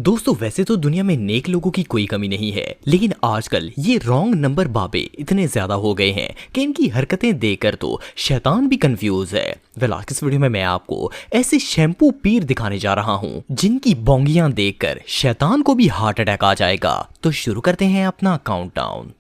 दोस्तों वैसे तो दुनिया में नेक लोगों की कोई कमी नहीं है, लेकिन आजकल ये रॉन्ग नंबर बाबे इतने ज्यादा हो गए हैं कि इनकी हरकतें देखकर तो शैतान भी कंफ्यूज है। आज की इस वीडियो में मैं आपको ऐसे शैम्पू पीर दिखाने जा रहा हूँ जिनकी बोंगियां देखकर शैतान को भी हार्ट अटैक आ जाएगा। तो शुरू करते हैं अपना काउंटडाउन।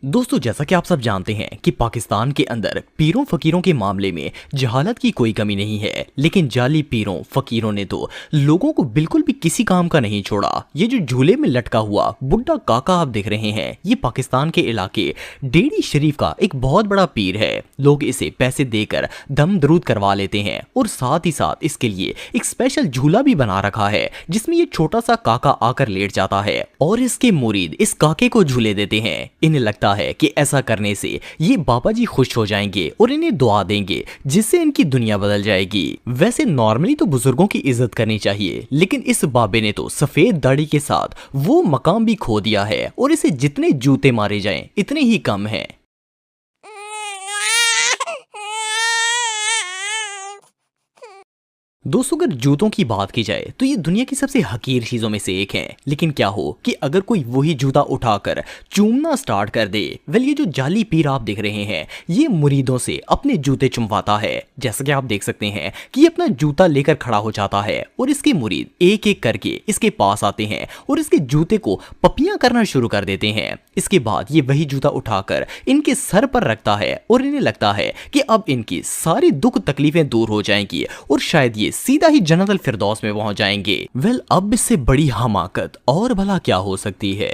दोस्तों जैसा कि आप सब जानते हैं कि पाकिस्तान के अंदर पीरों फकीरों के मामले में जहालत की कोई कमी नहीं है, लेकिन जाली पीरों फकीरों ने तो लोगों को बिल्कुल भी किसी काम का नहीं छोड़ा। ये जो झूले में लटका हुआ बुड्ढा काका आप देख रहे हैं, ये पाकिस्तान के इलाके डेडी शरीफ का एक बहुत बड़ा पीर है। लोग इसे पैसे देकर दम दरूद करवा लेते हैं और साथ ही साथ इसके लिए एक स्पेशल झूला भी बना रखा है जिसमें ये छोटा सा काका आकर लेट जाता है और इसके मुरीद इस काके को झूले देते हैं। इन्हें लगता है कि ऐसा करने से ये बाबा जी खुश हो जाएंगे और इन्हें दुआ देंगे जिससे इनकी दुनिया बदल जाएगी। वैसे नॉर्मली तो बुजुर्गों की इज्जत करनी चाहिए, लेकिन इस बाबे ने तो सफेद दाढ़ी के साथ वो मकाम भी खो दिया है और इसे जितने जूते मारे जाएं इतने ही कम है। दोस्तों अगर जूतों की बात की जाए तो ये दुनिया की सबसे हकीर चीजों में से एक है, लेकिन क्या हो कि अगर कोई वही जूता उठाकर चूमना स्टार्ट कर दे, ये जो जाली पीर आप देख रहे हैं ये मुरीदों से अपने जूते चुमवाता है। जैसा कि आप देख सकते हैं कि ये अपना जूता लेकर खड़ा हो जाता है और इसके मुरीद एक एक करके इसके पास आते हैं और इसके जूते को पपियां करना शुरू कर देते हैं। इसके बाद ये वही जूता उठाकर इनके सर पर रखता है और इन्हें लगता है कि अब इनकी सारी दुख तकलीफें दूर हो जाएंगी और शायद ये सीधा ही जन्नतुल फिरदौस में पहुंच जाएंगे। अब इससे बड़ी हमाकत और भला क्या हो सकती है।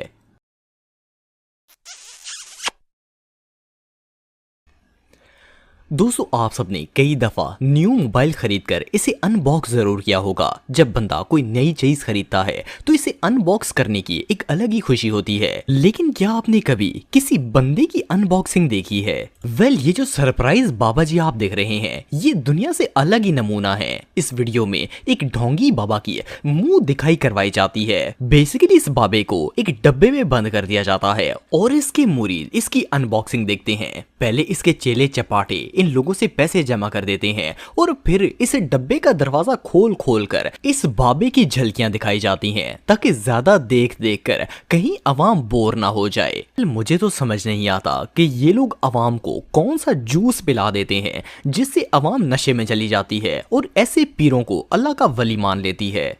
दोस्तों आप सबने कई दफा न्यू मोबाइल खरीदकर इसे अनबॉक्स जरूर किया होगा। जब बंदा कोई नई चीज खरीदता है तो इसे अनबॉक्स करने की एक अलग ही खुशी होती है, लेकिन क्या आपने कभी किसी बंदे की अनबॉक्सिंग देखी है? ये जो सरप्राइज बाबा जी आप देख रहे हैं ये दुनिया से अलग ही नमूना है। इस वीडियो में एक ढोंगी बाबा की मुंह दिखाई करवाई जाती है। बेसिकली इस बाबे को एक डब्बे में बंद कर दिया जाता है और इसके मुरीद इसकी अनबॉक्सिंग देखते हैं। पहले इसके चेले चपाटे इन लोगों से पैसे जमा कर देते हैं और फिर इस डब्बे का दरवाजा खोल खोल कर इस बाबे की झलकियां दिखाई जाती हैं ताकि ज्यादा देख देख कर कहीं अवाम बोर ना हो जाए। मुझे तो समझ नहीं आता कि ये लोग अवाम को कौन सा जूस पिला देते हैं जिससे अवाम नशे में चली जाती है और ऐसे पीरों को अल्लाह का वली मान लेती है।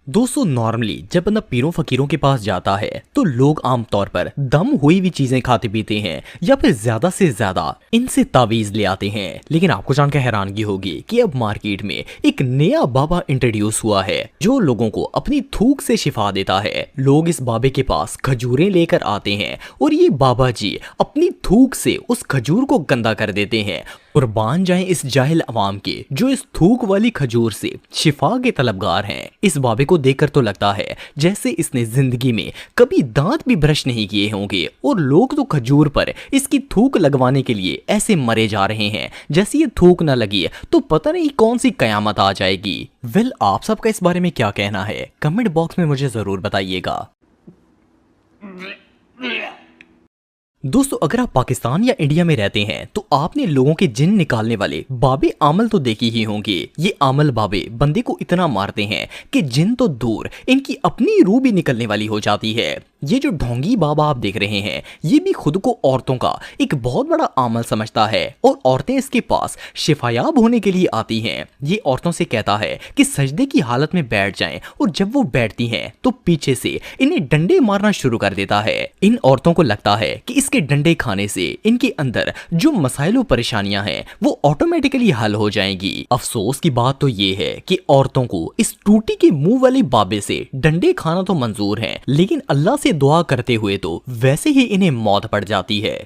दोस्तों नॉर्मली जब बंदा पीरों फकीरों के पास जाता है तो लोग आमतौर पर दम हुई हुई चीजें खाते पीते हैं या फिर ज्यादा से ज्यादा इनसे तावीज ले आते हैं। लेकिन आपको जानकर हैरानगी होगी कि अब मार्केट में एक नया बाबा इंट्रोड्यूस हुआ है जो लोगों को अपनी थूक से शिफा देता है। लोग इस बाबे के पास खजूरें लेकर आते हैं और ये बाबा जी अपनी थूक से उस खजूर को गंदा कर देते हैं। कुर्बान जाएं इस जाहिल अवाम के जो इस थूक वाली खजूर से शिफा के तलबगार हैं। इस बाबे को देखकर तो लगता है जैसे इसने जिंदगी में कभी दांत भी ब्रश नहीं किए होंगे और लोग तो खजूर पर इसकी थूक लगवाने के लिए ऐसे मरे जा रहे हैं जैसे ये थूक ना लगी तो पता नहीं कौन सी कयामत आ जाएगी। आप सबका इस बारे में क्या कहना है कमेंट बॉक्स में मुझे जरूर बताइएगा। दोस्तों अगर आप पाकिस्तान या इंडिया में रहते हैं तो आपने लोगों के जिन निकालने वाले बाबे आमल तो देखे ही होंगे। ये आमल बाबे बंदे को इतना मारते हैं कि जिन तो दूर इनकी अपनी रूह भी निकलने वाली हो जाती है। ये जो ढोंगी बाबा आप देख रहे हैं ये भी खुद को औरतों का एक बहुत बड़ा आमल समझता है और औरतें इसके पास शिफायाब होने के लिए आती हैं। ये औरतों से कहता है कि सजदे की हालत में बैठ जाएं और जब वो बैठती हैं तो पीछे से इन्हें डंडे मारना शुरू कर देता है। इन औरतों को लगता है कि इसके डंडे खाने से इनके अंदर जो मसाइल और परेशानियां हैं वो ऑटोमेटिकली हल हो जाएंगी। अफसोस की बात तो ये है कि औरतों को इस टूटी के मुंह वाले बाबे से डंडे खाना तो मंजूर है, लेकिन अल्लाह से दुआ करते हुए तो वैसे ही इन्हें मौत पड़ जाती है।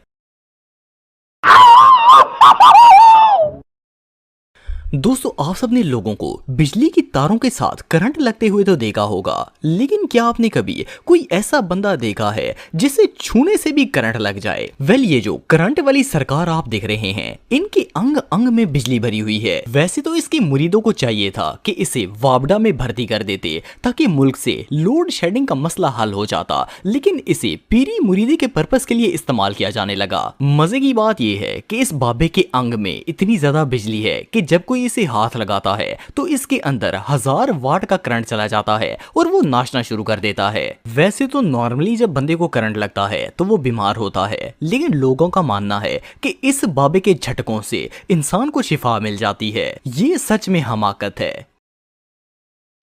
दोस्तों आप सबने लोगों को बिजली की तारों के साथ करंट लगते हुए तो देखा होगा, लेकिन क्या आपने कभी कोई ऐसा बंदा देखा है जिसे छूने से भी करंट लग जाए? ये जो करंट वाली सरकार आप देख रहे हैं इनके अंग अंग में बिजली भरी हुई है। वैसे तो इसके मुरीदों को चाहिए था कि इसे वापडा में भर्ती कर देते ताकि मुल्क से लोड शेडिंग का मसला हल हो जाता, लेकिन इसे पीरी मुरीदी के पर्पस के लिए इस्तेमाल किया जाने लगा। मजे की बात यह है कि इस बाबे के अंग में इतनी ज्यादा बिजली है कि जब कोई कोई इसे हाथ लगाता है तो इसके अंदर 1000 वाट का करंट चला जाता है और वो नाचना शुरू कर देता है। वैसे तो नॉर्मली जब बंदे को करंट लगता है तो वो बीमार होता है, लेकिन लोगों का मानना है कि इस बाबे के झटकों से इंसान को शिफा मिल जाती है। ये सच में हमाकत है।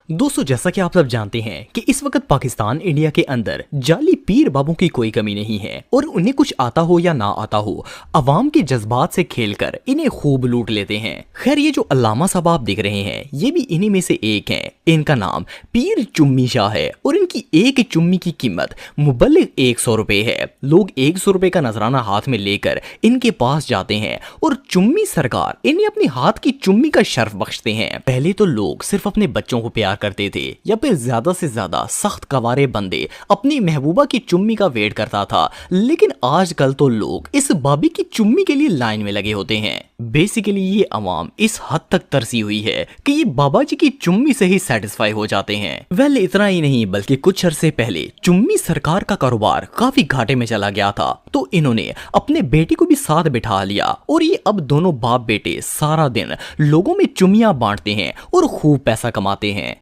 दोस्तों, जैसा कि आप सब जानते हैं कि इस वक्त पाकिस्तान इंडिया के अंदर जाली पीर बाबों की कोई कमी नहीं है और उन्हें कुछ आता हो या ना आता हो, अवाम के जज्बात से खेलकर इन्हें खूब लूट लेते हैं। खैर, ये जो अल्लामा साहब आप देख रहे हैं ये भी इन्हीं में से एक हैं। इनका नाम पीर चुम्मी शाह है और इनकी एक चुम्मी की कीमत मुबल्लिग 100 रुपए है। लोग 100 रुपए का नजराना हाथ में लेकर इनके पास जाते हैं और चुम्मी सरकार इन्हें अपने हाथ की चुम्मी का शर्फ बख्शते हैं। पहले तो लोग सिर्फ अपने बच्चों को प्यार करते थे या फिर ज्यादा से ज्यादा सख्त कवारे बंदे अपनी महबूबा की चुम्मी का वेट करता था, लेकिन आजकल तो लोग इस बाबी की चुम्मी के लिए लाइन में लगे होते हैं। बेसिकली ये अवाम इस हद तक तरसी हुई है कि ये बाबा जी की चुम्मी से ही सेटिस्फाई हो जाते हैं। वेल, इतना ही नहीं बल्कि कुछ अरसे पहले चुम्मी सरकार का कारोबार काफी घाटे में चला गया था, तो इन्होंने अपने बेटे को भी साथ बिठा लिया और ये अब दोनों बाप बेटे सारा दिन लोगों में चुम्मियां बांटते हैं और खूब पैसा कमाते हैं।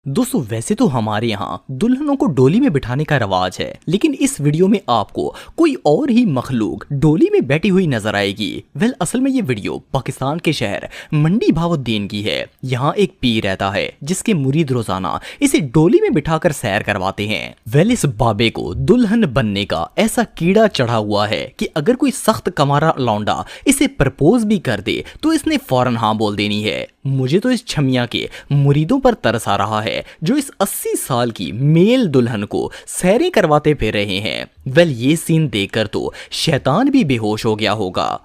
दोस्तों, वैसे तो हमारे यहाँ दुल्हनों को डोली में बिठाने का रवाज है, लेकिन इस वीडियो में आपको कोई और ही मखलूक डोली में बैठी हुई नजर आएगी। वेल, असल में ये वीडियो पाकिस्तान के शहर मंडी भावुद्दीन की है। यहाँ एक पीर रहता है जिसके मुरीद रोजाना इसे डोली में बिठाकर सैर करवाते हैं। वेल, इस बाबे को दुल्हन बनने का ऐसा कीड़ा चढ़ा हुआ है कि अगर कोई सख्त कमारा लौंडा इसे प्रपोज भी कर दे तो इसने फौरन हाँ बोल देनी है। मुझे तो इस छमिया के मुरीदों पर तरस आ रहा है जो इस 80 साल की मेल दुल्हन को सैरें करवाते फिर रहे हैं। वेल, ये सीन देखकर तो शैतान भी बेहोश हो गया होगा।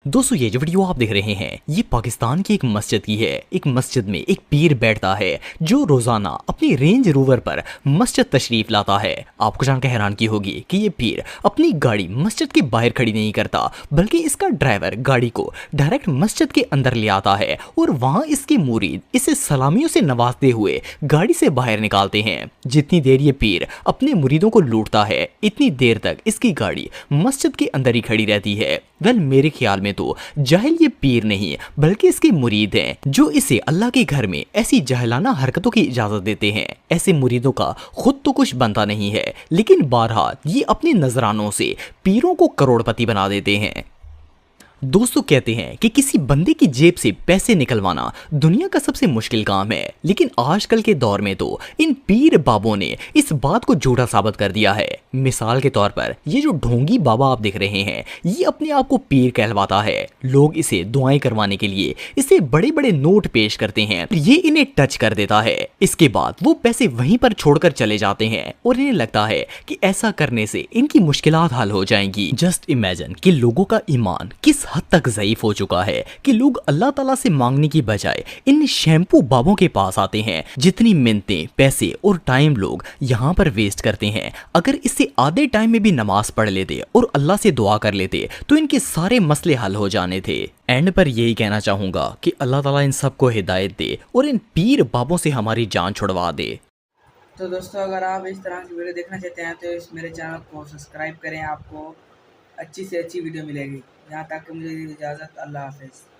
दोस्तों, ये जो वीडियो आप देख रहे हैं ये पाकिस्तान की एक मस्जिद की है। एक मस्जिद में एक पीर बैठता है जो रोजाना अपनी रेंज रोवर पर मस्जिद तशरीफ लाता है। आपको जानकर हैरानगी होगी कि ये पीर अपनी गाड़ी मस्जिद के बाहर खड़ी नहीं करता, बल्कि इसका ड्राइवर गाड़ी को डायरेक्ट मस्जिद के अंदर ले आता है और वहां इसके मुरीद इसे सलामियों से नवाजते हुए गाड़ी से बाहर निकालते हैं। जितनी देर ये पीर अपने मुरीदों को लूटता है इतनी देर तक इसकी गाड़ी मस्जिद के अंदर ही खड़ी रहती है। वेल, मेरे ख्याल में तो जाहिल ये पीर नहीं बल्कि इसके मुरीद हैं जो इसे अल्लाह के घर में ऐसी जाहिलाना हरकतों की इजाजत देते हैं। ऐसे मुरीदों का खुद तो कुछ बनता नहीं है, लेकिन बहरहाल ये अपने नजरानों से पीरों को करोड़पति बना देते हैं। दोस्तों, कहते हैं कि किसी बंदे की जेब से पैसे निकलवाना दुनिया का सबसे मुश्किल काम है, लेकिन आजकल के दौर में तो इन पीर बाबों ने इस बात को झूठा साबित कर दिया है। मिसाल के तौर पर ये जो ढोंगी बाबा आप देख रहे हैं ये अपने आप को पीर कहलवाता है। लोग इसे दुआएं करवाने के लिए इसे बड़े बड़े नोट पेश करते हैं, ये इन्हें टच कर देता है। इसके बाद वो पैसे वहीं पर छोड़कर चले जाते हैं और इन्हें लगता है कि ऐसा करने से इनकी मुश्किलात हल हो जाएंगी। जस्ट इमेजिन कि लोगों का ईमान किस हद तक ज़ईफ हो चुका है कि लोग अल्लाह ताला से मांगने की बजाय इन शैम्पू बाबों के पास आते हैं। जितनी मिन्नतें, पैसे और टाइम लोग यहाँ पर वेस्ट करते हैं, अगर इससे आधे टाइम में भी नमाज पढ़ लेते और अल्लाह से दुआ कर लेते तो इनके सारे मसले हल हो जाने थे। एंड पर यही कहना चाहूंगा कि अल्लाह ताला इन सबको हिदायत दे और इन पीर बाबों से हमारी जान छुड़वा दे। तो दोस्तों, अगर आप इस तरह की वीडियो देखना चाहते हैं तो इस मेरे चैनल को सब्सक्राइब करें। आपको अच्छी से अच्छी वीडियो मिलेगी। यहाँ तक कि मुझे इजाज़त। अल्लाह हाफ़िज़।